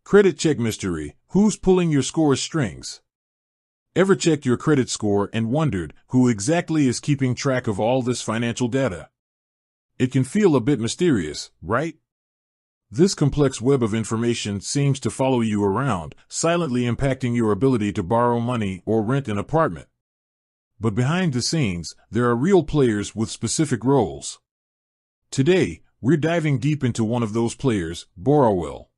Credit check mystery. Who's pulling your score's strings? Ever checked your credit score and wondered who exactly is keeping track of all this financial data? It can feel a bit mysterious, right? This complex web of information seems to follow you around, silently impacting your ability to borrow money or rent an apartment. But behind the scenes, there are real players with specific roles. Today, we're diving deep into one of those players, Borrowell.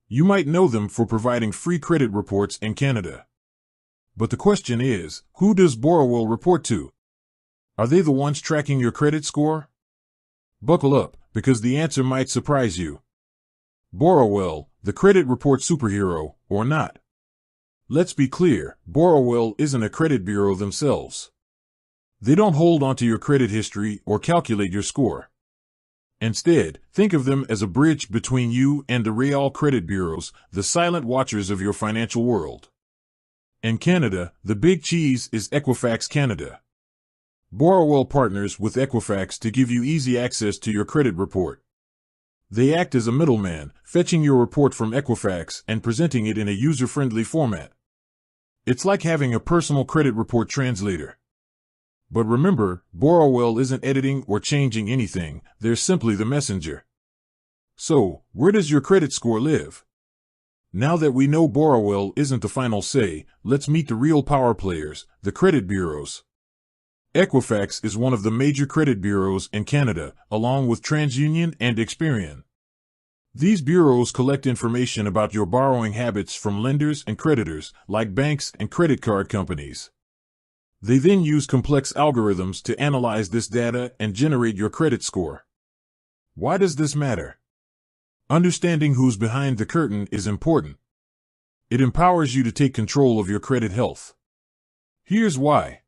You might know them for providing free credit reports in Canada. But the question is, who does Borrowell report to? Are they the ones tracking your credit score? Buckle up, because the answer might surprise you. Borrowell, the credit report superhero, or not? Let's be clear, Borrowell isn't a credit bureau themselves. They don't hold onto your credit history or calculate your score. Instead, think of them as a bridge between you and the real credit bureaus, the silent watchers of your financial world. In Canada, the big cheese is Equifax Canada. Borrowell partners with Equifax to give you easy access to your credit report. They act as a middleman, fetching your report from Equifax and presenting it in a user-friendly format. It's like having a personal credit report translator. But remember, Borrowell isn't editing or changing anything, they're simply the messenger. So, where does your credit score live? Now that we know Borrowell isn't the final say, let's meet the real power players, the credit bureaus. Equifax is one of the major credit bureaus in Canada, along with TransUnion and Experian. These bureaus collect information about your borrowing habits from lenders and creditors, like banks and credit card companies. They then use complex algorithms to analyze this data and generate your credit score. Why does this matter? Understanding who's behind the curtain is important. It empowers you to take control of your credit health. Here's why.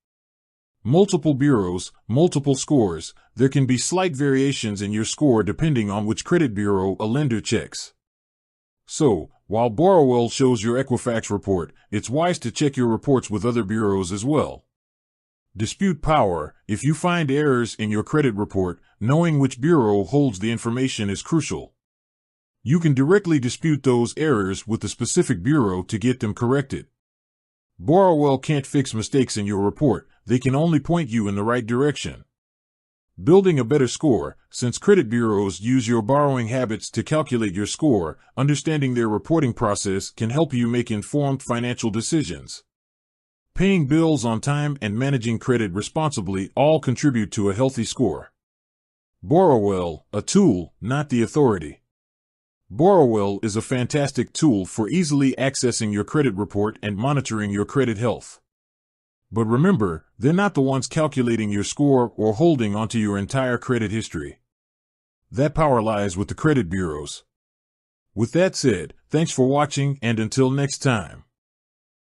Multiple bureaus, multiple scores, there can be slight variations in your score depending on which credit bureau a lender checks. So, while Borrowell shows your Equifax report, it's wise to check your reports with other bureaus as well. Dispute power. If you find errors in your credit report, knowing which bureau holds the information is crucial. You can directly dispute those errors with the specific bureau to get them corrected. Borrowell can't fix mistakes in your report, they can only point you in the right direction. Building a better score. Since credit bureaus use your borrowing habits to calculate your score, understanding their reporting process can help you make informed financial decisions. Paying bills on time and managing credit responsibly all contribute to a healthy score. Borrowell, a tool, not the authority. Borrowell is a fantastic tool for easily accessing your credit report and monitoring your credit health. But remember, they're not the ones calculating your score or holding onto your entire credit history. That power lies with the credit bureaus. With that said, thanks for watching, and until next time.